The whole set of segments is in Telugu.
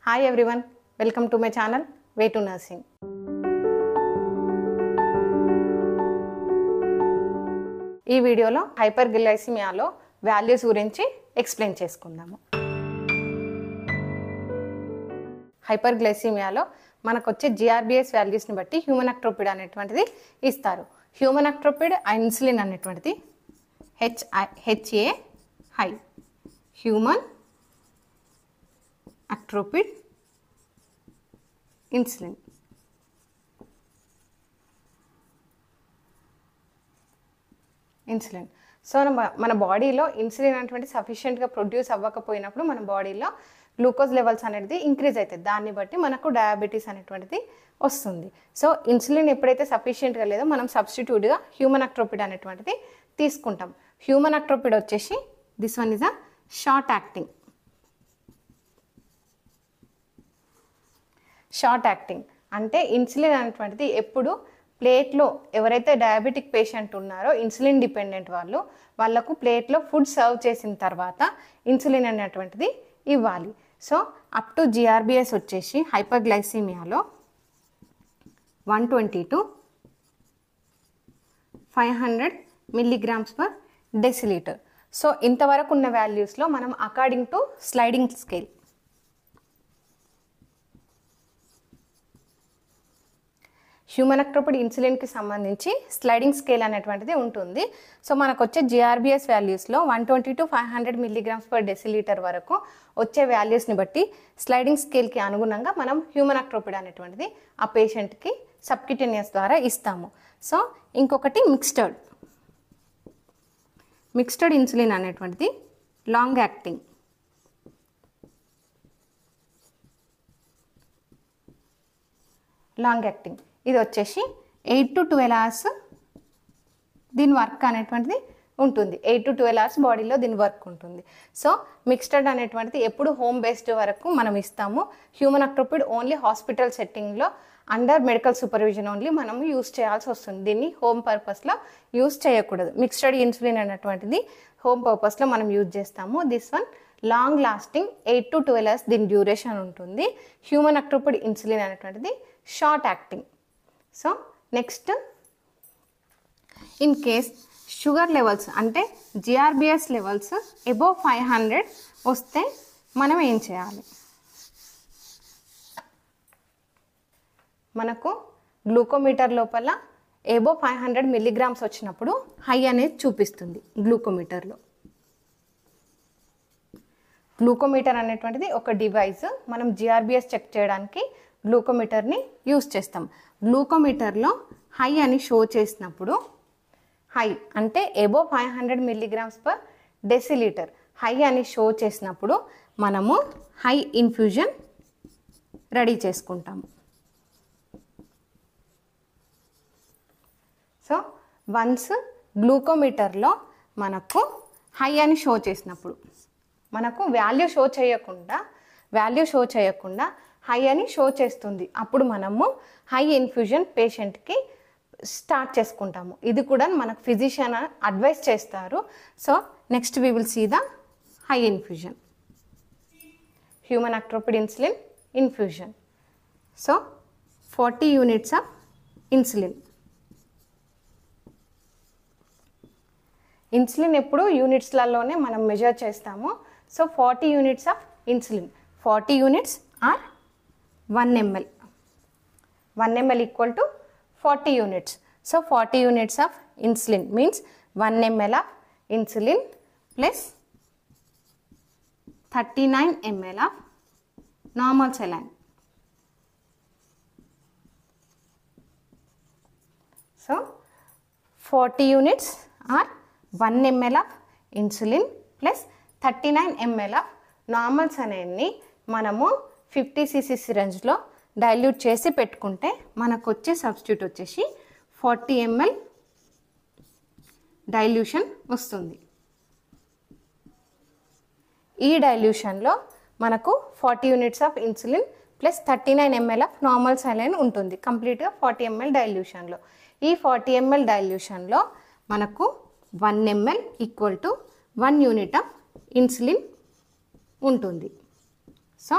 Hi everyone, welcome to my channel Way to Nursing. ఈ వీడియోలో హైపర్గ్లైసిమియాలో వాల్యూస్ గురించి ఎక్స్ప్లెయిన్ చేసుకుందాము. హైపర్గ్లైసిమియాలో మనకు వచ్చే GRBS వాల్యూస్ని బట్టి హ్యూమన్ అక్ట్రోపిడ్ అనేటువంటిది ఇస్తారు. హ్యూమన్ అక్ట్రోపిడ్ ఇన్సులిన్ అనేటువంటిది HA I, human Actrapid insulin. Insulin so మన బాడీలో ఇన్సులిన్ అనేటువంటి సఫిషియెంట్గా ప్రొడ్యూస్ అవ్వకపోయినప్పుడు మన బాడీలో గ్లూకోజ్ లెవెల్స్ అనేది ఇంక్రీజ్ అవుతుంది. దాన్ని బట్టి మనకు డయాబెటీస్ అనేటువంటిది వస్తుంది. సో ఇన్సులిన్ ఎప్పుడైతే సఫిషియెంట్గా లేదో మనం సబ్స్టిట్యూట్గా హ్యూమన్ అక్ట్రోపిడ్ అనేటువంటిది తీసుకుంటాం. హ్యూమన్ అక్ట్రోపిడ్ వచ్చేసి this one is a short acting. Short acting అంటే ఇన్సులిన్ అనేటువంటిది ఎప్పుడు ప్లేట్లో ఎవరైతే డయాబెటిక్ పేషెంట్ ఉన్నారో ఇన్సులిన్ డిపెండెంట్ వాళ్ళకు ప్లేట్లో ఫుడ్ సర్వ్ చేసిన తర్వాత ఇన్సులిన్ అనేటువంటిది ఇవ్వాలి. సో అప్ టు GRBS వచ్చేసి హైపర్గ్లైసిమియాలో 120 to 500 milligrams per deciliter. So ఇంతవరకు ఉన్న వాల్యూస్లో మనం according to sliding scale human Actrapid ఇన్సులిన్కి సంబంధించి స్లైడింగ్ స్కేల్ అనేటువంటిది ఉంటుంది. సో మనకు వచ్చే GRBS వాల్యూస్లో 120 to 500 milligrams per deciliter వరకు వచ్చే వాల్యూస్ని బట్టి స్లైడింగ్ స్కేల్కి అనుగుణంగా మనం హ్యూమన్ అక్ట్రోపిడ్ అనేటువంటిది ఆ పేషెంట్కి సబ్క్యూటేనియస్ ద్వారా ఇస్తాము. సో ఇంకొకటి మిక్స్డ్ ఇన్సులిన్ అనేటువంటిది లాంగ్ యాక్టింగ్. ఇది వచ్చేసి 8 to 12 hours దీని వర్క్ అనేటువంటిది ఉంటుంది. 8 to 12 hours బాడీలో దీని వర్క్ ఉంటుంది. సో మిక్స్డ్ అనేటువంటిది ఎప్పుడు హోమ్ బేస్డ్ వరకు మనం ఇస్తాము. హ్యూమన్ అక్ట్రోపిడ్ ఓన్లీ హాస్పిటల్ సెట్టింగ్లో అండర్ మెడికల్ సూపర్విజన్ ఓన్లీ మనం యూస్ చేయాల్సి వస్తుంది. దీన్ని హోమ్ పర్పస్లో యూస్ చేయకూడదు. మిక్స్డ్ ఇన్సులిన్ అనేటువంటిది హోమ్ పర్పస్లో మనం యూజ్ చేస్తాము. This one long lasting 8 to 12 hours దీని డ్యూరేషన్ ఉంటుంది. హ్యూమన్ అక్ట్రోపిడ్ ఇన్సులిన్ అనేటువంటిది short acting. So next in case sugar levels అంటే GRBS లెవెల్స్ అబోవ్ 500 వస్తే మనం ఏం చేయాలి? మనకు గ్లూకోమీటర్ లోపల అబోవ్ 500 milligrams వచ్చినప్పుడు హై అనేది చూపిస్తుంది. గ్లూకోమీటర్ అనేటువంటిది ఒక డివైస్. మనం GRBS చెక్ చేయడానికి గ్లూకోమీటర్ని యూస్ చేస్తాం. గ్లూకోమీటర్లో హై అని షో చేసినప్పుడు హై అంటే above 500 milligrams per deciliter high అని షో చేసినప్పుడు మనము హై ఇన్ఫ్యూజన్ రెడీ చేసుకుంటాము. సో వన్స్ గ్లూకోమీటర్లో మనకు హై అని షో చేసినప్పుడు మనకు వాల్యూ షో చేయకుండా హై అని షో చేస్తుంది. అప్పుడు మనము హై ఇన్ఫ్యూజన్ పేషెంట్కి స్టార్ట్ చేసుకుంటాము. ఇది కూడా మనకు ఫిజిషియన్ అడ్వైస్ చేస్తారు. So next we will see the high infusion, human Actrapid insulin infusion. So 40 units of insulin. Insulin ఎప్పుడు యూనిట్స్లలోనే మనం మెజర్ చేస్తాము. So 40 units of insulin. 40 units or 1 ml. 1 ml equal to 40 units. So 40 units of insulin means 1 ml of insulin plus 39 ml of normal saline. So 40 units are 1 ml of insulin plus 39 ml of normal saline. మనము 50cc సిరంజ్లో డైల్యూట్ చేసి పెట్టుకుంటే మనకు వచ్చే సబ్స్టిట్యూట్ వచ్చేసి 40 ml డైల్యూషన్ వస్తుంది. ఈ డైల్యూషన్లో మనకు 40 units of insulin plus 39 ml of normal saline ఉంటుంది. కంప్లీట్గా 40 ml డైల్యూషన్లో. ఈ 40 ml డైల్యూషన్లో మనకు 1 ml equal to 1 unit of insulin ఉంటుంది. So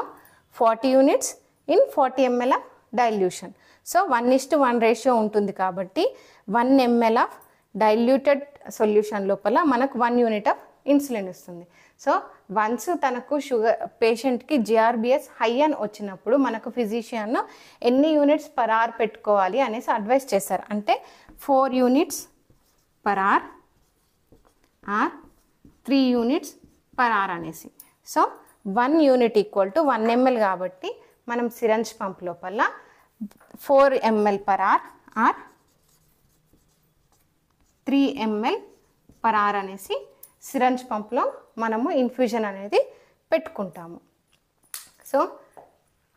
40 units in 40 ml of dilution. So 1:1 ratio ఉంటుంది కాబట్టి 1 ml ఆఫ్ డైల్యూటెడ్ సొల్యూషన్ లోపల మనకు 1 యూనిట్ ఆఫ్ ఇన్సులిన్ ఇస్తుంది. సో వన్స్ తనకు షుగర్ పేషెంట్కి జిఆర్బిఎస్ హై అని వచ్చినప్పుడు మనకు ఫిజిషియన్ ఎన్ని యూనిట్స్ పర్ అవర్ పెట్టుకోవాలి అనేసి అడ్వైస్ చేస్తారు. అంటే 4 units per hour or 3 units per hour అనేసి. So 1 unit equal to 1 ml కాబట్టి మనం సిరంజ్ పంప్ లోపల 4 ml per hour or 3 ml per hour అనేసి సిరంజ్ పంప్లో మనము ఇన్ఫ్యూజన్ అనేది పెట్టుకుంటాము. సో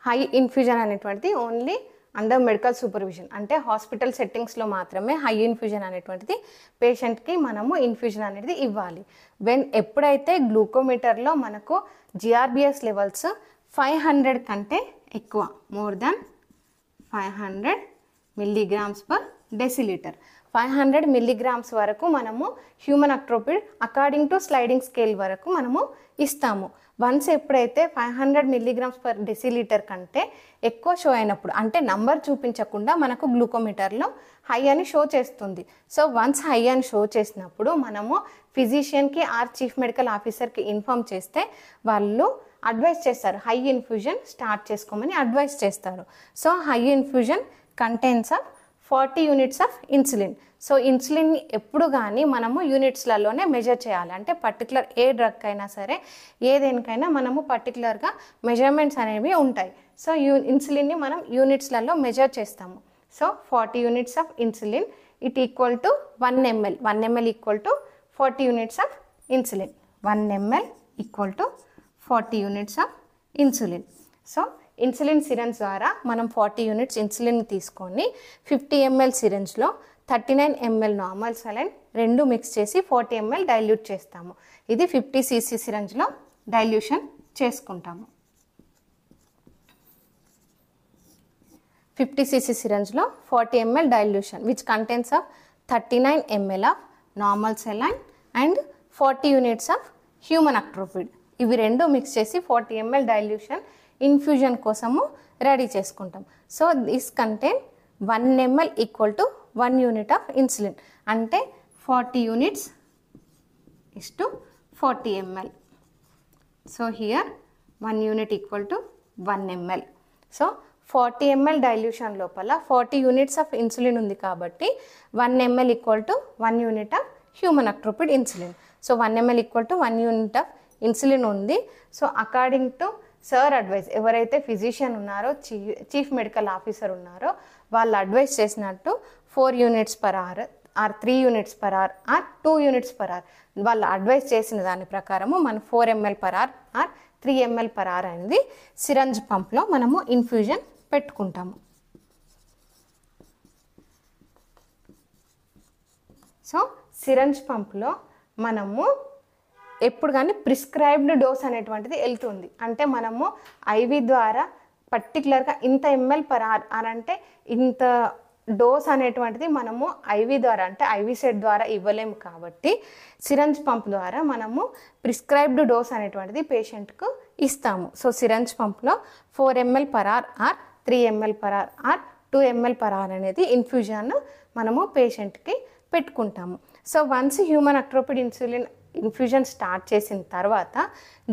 హై ఇన్ఫ్యూజన్ అనేటువంటిది ఓన్లీ అండర్ మెడికల్ సూపర్విజన్, అంటే హాస్పిటల్ సెట్టింగ్స్లో మాత్రమే హై ఇన్ఫ్యూజన్ అనేటువంటిది పేషెంట్కి మనము ఇన్ఫ్యూజన్ అనేది ఇవ్వాలి. ఎప్పుడైతే గ్లూకోమీటర్లో మనకు జిఆర్బిఎస్ లెవెల్స్ 500 కంటే ఎక్కువ, more than 500 milligrams per decilitre, 500 milligrams వరకు మనము human Actrapid according to sliding scale వరకు మనము ఇస్తాము. వన్స్ ఎప్పుడైతే 500 మిల్లీగ్రామ్స్ పర్ డెసిలీటర్ కంటే ఎక్కువ షో అయినప్పుడు, అంటే నంబర్ చూపించకుండా మనకు గ్లూకోమీటర్లో హై అని షో చేస్తుంది. సో వన్స్ హై అని షో చేసినప్పుడు మనము ఫిజిషియన్కి ఆర్ చీఫ్ మెడికల్ ఆఫీసర్కి ఇన్ఫామ్ చేస్తే వాళ్ళు అడ్వైస్ చేస్తారు, హై ఇన్ఫ్యూజన్ స్టార్ట్ చేసుకోమని అడ్వైస్ చేస్తారు. So high infusion contains of 40 units of insulin. So insulin ఎప్పుడు కానీ మనము యూనిట్స్లలోనే మెజర్ చేయాలి. అంటే పర్టికులర్ ఏ డ్రగ్ అయినా సరే ఏదేనికైనా మనము పర్టికులర్గా మెజర్మెంట్స్ అనేవి ఉంటాయి. సో ఇన్సులిన్ని మనం యూనిట్స్లలో మెజర్ చేస్తాము. So 40 units of insulin it equal to 1 ml. 1 ml equal to 40 units of insulin. 1 ml equal to 40 units of insulin. So insulin syringe ద్వారా మనం 40 యూనిట్స్ ఇన్సులిన్ తీసుకొని 50 ml సిరంజ్లో 39 ml నార్మల్ సెలైన్ రెండు మిక్స్ చేసి 40 ml డైల్యూట్ చేస్తాము. ఇది 50 cc సిరంజ్లో డైల్యూషన్ చేసుకుంటాము. 50 cc సిరంజ్లో 40 ml dilution which contains of 39 ml of normal saline and 40 units of human Actrapid. ఇవి రెండు మిక్స్ చేసి 40 ml డైల్యూషన్ ఇన్ఫ్యూజన్ కోసము రెడీ చేసుకుంటాం. So this contain 1 ml equal to 1 unit of insulin, అంటే 40 units is to 40 ml. So here 1 unit equal to 1 ml. So 40 ml dilution లోపల 40 యూనిట్స్ ఆఫ్ ఇన్సులిన్ ఉంది కాబట్టి 1 ml equal to 1 unit of human Actrapid insulin. So 1 ml equal to 1 unit of insulin ఉంది. So according to sir advice, ఎవరైతే ఫిజిషియన్ ఉన్నారో చీఫ్ మెడికల్ ఆఫీసర్ ఉన్నారో వాళ్ళు అడ్వైస్ చేసినట్టు 4 units per hour or 3 units per hour or 2 units per hour వాళ్ళు అడ్వైస్ చేసిన దాని ప్రకారము మనం 4 ml per hour or 3 ml per hour అనేది సిరంజ్ పంప్లో మనము ఇన్ఫ్యూజన్ పెట్టుకుంటాము. సో సిరంజ్ పంప్లో మనము ఎప్పుడు కానీ ప్రిస్క్రైబ్డ్ డోస్ అనేటువంటిది వెళ్తుంది. అంటే మనము ఐవి ద్వారా పర్టికులర్గా ఇంత ml పర్ అవర్ అని అంటే ఇంత డోస్ అనేటువంటిది మనము ఐవి ద్వారా అంటే ఐవి సెట్ ద్వారా ఇవ్వలేము కాబట్టి సిరంజ్ పంప్ ద్వారా మనము ప్రిస్క్రైబ్డ్ డోస్ అనేటువంటిది పేషెంట్కు ఇస్తాము. సో సిరంజ్ పంప్లో 4 ml per hour or 3 ml per hour or 2 ml per hour అనేది ఇన్ఫ్యూజన్ మనము పేషెంట్కి పెట్టుకుంటాము. So once human Actrapid insulin infusion start చేసిన తర్వాత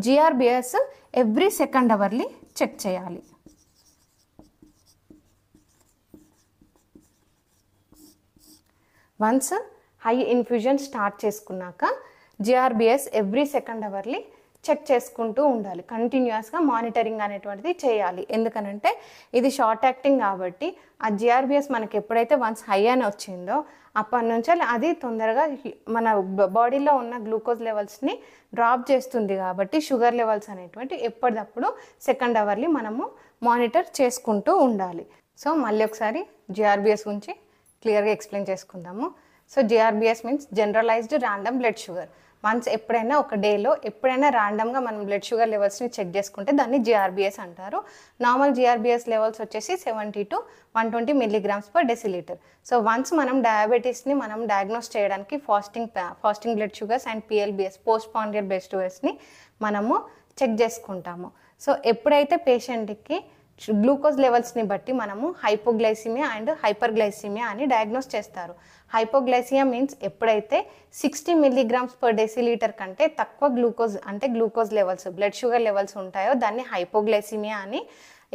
GRBS every second hourly check చేయాలి. వన్స్ హై ఇన్ఫ్యూజన్ స్టార్ట్ చేసుకున్నాక GRBS every second hourly check చేసుకుంటూ ఉండాలి. కంటిన్యూస్గా మానిటరింగ్ అనేటువంటిది చేయాలి. ఎందుకనంటే ఇది షార్ట్ యాక్టింగ్ కాబట్టి ఆ జిఆర్బిఎస్ మనకి ఎప్పుడైతే వన్స్ హై అని వచ్చిందో అప్పటి నుంచి అది తొందరగా మన బాడీలో ఉన్న గ్లూకోజ్ లెవెల్స్ని డ్రాప్ చేస్తుంది కాబట్టి షుగర్ లెవెల్స్ అనేటువంటి ఎప్పటికప్పుడు సెకండ్ అవర్లీ మనము మానిటర్ చేసుకుంటూ ఉండాలి. సో మళ్ళీ ఒకసారి జిఆర్బిఎస్ గురించి క్లియర్గా ఎక్స్ప్లెయిన్ చేసుకుందాము. So GRBS means generalised random blood sugar. Once ఎప్పుడైనా ఒక డేలో ఎప్పుడైనా ర్యాండమ్గా మనం బ్లడ్ షుగర్ లెవెల్స్ని చెక్ చేసుకుంటే దాన్ని జిఆర్బిఎస్ అంటారు. నార్మల్ జిఆర్బిఎస్ లెవెల్స్ వచ్చేసి 70 to 120 milligrams per decilitre. So once మనం డయాబెటీస్ని మనం డయాగ్నోస్ చేయడానికి fasting blood sugars and PLBS post prandial blood షుగర్స్ని మనము చెక్ చేసుకుంటాము. సో ఎప్పుడైతే పేషెంట్కి గ్లూకోజ్ లెవెల్స్ని బట్టి మనము హైపోగ్లైసిమియా అండ్ హైపర్గ్లైసిమియా అని డయాగ్నోస్ చేస్తారు. హైపోగ్లైసిమియా మీన్స్ ఎప్పుడైతే 60 మిల్లీగ్రామ్స్ పర్ డెసిలీటర్ కంటే తక్కువ గ్లూకోజ్ అంటే glucose levels blood sugar levels ఉంటాయో దాన్ని హైపోగ్లైసిమియా అని,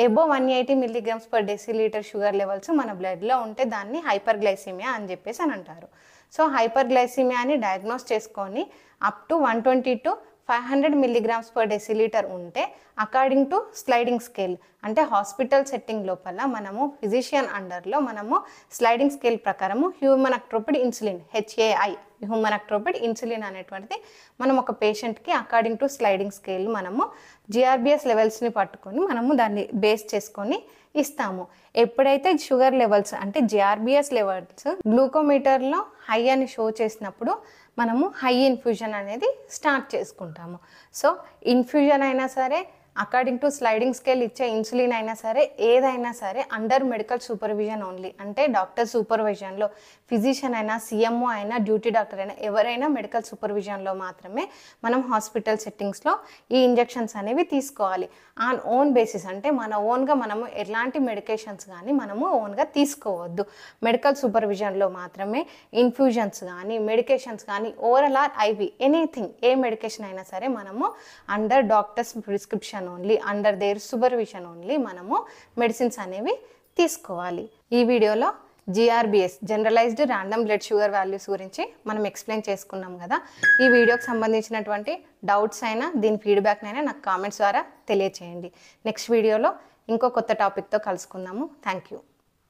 above 180 milligrams per decilitre sugar levels మన బ్లడ్లో ఉంటే దాన్ని హైపర్గ్లైసిమియా అని చెప్పేసి అని అంటారు. సో హైపర్గ్లైసిమియా అని డయాగ్నోస్ చేసుకొని up to 120 to 500 milligrams per decilitre ఉంటే అకార్డింగ్ టు స్లైడింగ్ స్కేల్ అంటే హాస్పిటల్ సెట్టింగ్ లోపల మనము ఫిజిషియన్ అండర్లో మనము స్లైడింగ్ స్కేల్ ప్రకారము human Actrapid insulin HAI human Actrapid insulin అనేటువంటిది మనం ఒక పేషెంట్కి అకార్డింగ్ టు స్లైడింగ్ స్కేల్ మనము GRBS లెవెల్స్ని పట్టుకొని మనము దాన్ని బేస్ చేసుకొని ఇస్తాము. ఎప్పుడైతే షుగర్ లెవెల్స్ అంటే GRBS లెవెల్స్ గ్లూకోమీటర్లో హై అని షో చేసినప్పుడు మనము హై ఇన్ఫ్యూజన్ అనేది స్టార్ట్ చేసుకుంటాము. సో ఇన్ఫ్యూజన్ అయినా సరే అకార్డింగ్ టు స్లైడింగ్ స్కేల్ ఇచ్చే ఇన్సులిన్ అయినా సరే ఏదైనా సరే అండర్ మెడికల్ సూపర్విజన్ ఓన్లీ అంటే డాక్టర్ సూపర్విజన్లో ఫిజిషియన్ అయినా CMO అయినా డ్యూటీ డాక్టర్ అయినా ఎవరైనా మెడికల్ సూపర్విజన్లో మాత్రమే మనం హాస్పిటల్ సెట్టింగ్స్లో ఈ ఇంజెక్షన్స్ అనేవి తీసుకోవాలి. ఆన్ ఓన్ బేసిస్ అంటే మన ఓన్గా మనము ఎలాంటి మెడికేషన్స్ కానీ మనము ఓన్గా తీసుకోవద్దు. మెడికల్ సూపర్విజన్లో మాత్రమే ఇన్ఫ్యూజన్స్ కానీ మెడికేషన్స్ కానీ ఓరల్ ఆర్ IV ఎనీథింగ్ ఏ మెడికేషన్ అయినా సరే మనము under doctor's prescription only under their supervision only మనము మెడిసిన్స్ అనేవి తీసుకోవాలి. ఈ వీడియోలో GRBS generalised random blood sugar values గురించి మనం ఎక్స్ప్లెయిన్ చేసుకున్నాం కదా. ఈ వీడియోకి సంబంధించినటువంటి డౌట్స్ అయినా దీని ఫీడ్బ్యాక్నైనా నాకు కామెంట్స్ ద్వారా తెలియచేయండి. నెక్స్ట్ వీడియోలో ఇంకో కొత్త టాపిక్తో కలుసుకుందాము. Thank you.